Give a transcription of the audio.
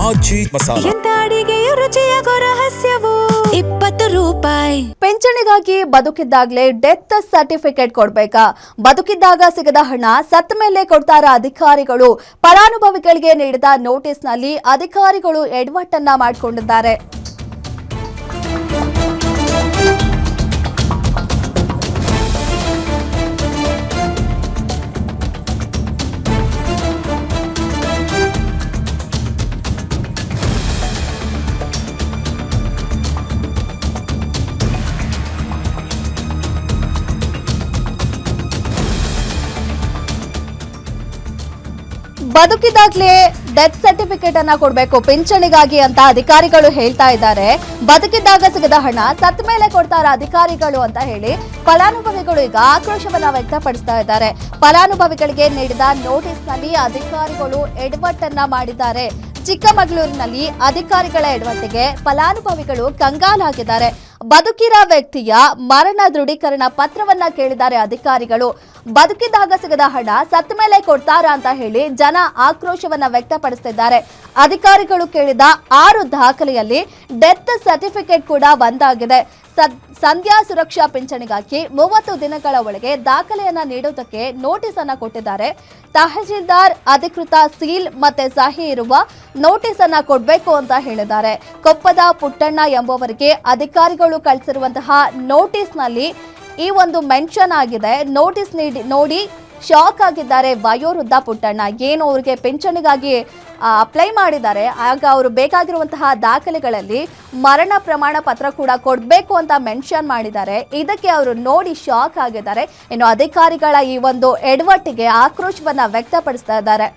ಆಜಿ ಮಸಾಲ. ಎಂತ ಅಡಿಗೆಯ ರುಚಿಯಾಗೋ ರಹಸ್ಯವು 20 ರೂಪಾಯಿ. ಪಿಂಚಣಿಗಾಗಿ ಬದುಕಿದ್ದಾಗಲೇ ಡೆತ್ ಸರ್ಟಿಫಿಕೇಟ್ ಕೊಡ್ಬೇಕಾ? ಬದುಕಿದ್ದಾಗ ಸಿಗದ ಹಣ ಸತ್ತ ಮೇಲೆ ಕೊಡ್ತಾರ ಅಧಿಕಾರಿಗಳು? ಫಲಾನುಭವಿಗಳಿಗೆ ನೀಡಿದ ನೋಟಿಸ್ನಲ್ಲಿ ಅಧಿಕಾರಿಗಳು ಎಡವಟ್ಟನ್ನ ಮಾಡಿಕೊಂಡಿದ್ದಾರೆ. ಬದುಕಿದಾಗ್ಲೇ ಡೆತ್ ಸರ್ಟಿಫಿಕೇಟ್ ಅನ್ನ ಕೊಡಬೇಕು ಪಿಂಚಣಿಗಾಗಿ ಅಂತ ಅಧಿಕಾರಿಗಳು ಹೇಳ್ತಾ ಇದ್ದಾರೆ. ಬದುಕಿದ್ದಾಗ ಸಿಗದ ಹಣ ಸತ್ತ ಮೇಲೆ ಕೊಡ್ತಾರ ಅಧಿಕಾರಿಗಳು ಅಂತ ಹೇಳಿ ಫಲಾನುಭವಿಗಳು ಈಗ ಆಕ್ರೋಶವನ್ನ ವ್ಯಕ್ತಪಡಿಸ್ತಾ ಇದ್ದಾರೆ. ಫಲಾನುಭವಿಗಳಿಗೆ ನೀಡಿದ ನೋಟಿಸ್ನಲ್ಲಿ ಅಧಿಕಾರಿಗಳು ಎಡವಟ್ಟನ್ನ ಮಾಡಿದ್ದಾರೆ. ಚಿಕ್ಕಮಗಳೂರಿನಲ್ಲಿ ಅಧಿಕಾರಿಗಳ ಎಡವಟ್ಟಿಗೆ ಫಲಾನುಭವಿಗಳು ಕಂಗಾಲಾಗಿದ್ದಾರೆ. ಬದುಕಿರೋ ವ್ಯಕ್ತಿಯ ಮರಣ ದೃಢೀಕರಣ ಪತ್ರವನ್ನ ಕೇಳಿದ್ದಾರೆ ಅಧಿಕಾರಿಗಳು. ಬದುಕಿದಾಗ ಸಿಗದ ಹಣ ಸತ್ತ ಮೇಲೆ ಕೊಡ್ತಾರಾ ಅಂತ ಹೇಳಿ ಜನ ಆಕ್ರೋಶವನ್ನ ವ್ಯಕ್ತಪಡಿಸುತ್ತಿದ್ದಾರೆ. ಅಧಿಕಾರಿಗಳು ಕೇಳಿದ 6 ದಾಖಲೆಯಲ್ಲಿ ಡೆತ್ ಸರ್ಟಿಫಿಕೇಟ್ ಕೂಡ ಒಂದಾಗಿದೆ. ಸಂಧ್ಯಾ ಸುರಕ್ಷಾ ಪಿಂಚಣಿಗಾಗಿ 30 ದಿನಗಳ ಒಳಗೆ ದಾಖಲೆಯನ್ನ ನೀಡುವುದಕ್ಕೆ ನೋಟಿಸ್ ಅನ್ನ ಕೊಟ್ಟಿದ್ದಾರೆ. ತಹಶೀಲ್ದಾರ್ ಅಧಿಕೃತ ಸೀಲ್ ಮತ್ತೆ ಸಹಿ ಇರುವ ನೋಟಿಸ್ ಅನ್ನ ಕೊಡಬೇಕು ಅಂತ ಹೇಳಿದ್ದಾರೆ. ಕೊಪ್ಪದ ಪುಟ್ಟಣ್ಣ ಎಂಬುವರಿಗೆ ಅಧಿಕಾರಿಗಳು ಕಳಿಸಿರುವಂತಹ ನೋಟಿಸ್ನಲ್ಲಿ ಈ ಒಂದು ಮೆನ್ಷನ್ ಆಗಿದೆ. ನೋಟಿಸ್ ನೋಡಿ ಶಾಕ್ ಆಗಿದ್ದಾರೆ ವಯೋವೃದ್ಧ ಪುಟ್ಟಣ್ಣ. ಏನು ಅವರಿಗೆ ಪಿಂಚಣಿಗಾಗಿ ಅಪ್ಲೈ ಮಾಡಿದ್ದಾರೆ, ಆಗ ಅವರು ಬೇಕಾಗಿರುವಂತಹ ದಾಖಲೆಗಳಲ್ಲಿ ಮರಣ ಪ್ರಮಾಣ ಪತ್ರ ಕೂಡ ಕೊಡಬೇಕು ಅಂತ ಮೆನ್ಷನ್ ಮಾಡಿದ್ದಾರೆ. ಇದಕ್ಕೆ ಅವರು ನೋಡಿ ಶಾಕ್ ಆಗಿದ್ದಾರೆ. ಇನ್ನು ಅಧಿಕಾರಿಗಳ ಈ ಒಂದು ಎಡವಟ್ಟಿಗೆ ಆಕ್ರೋಶವನ್ನ ವ್ಯಕ್ತಪಡಿಸ್ತಾ ಇದ್ದಾರೆ.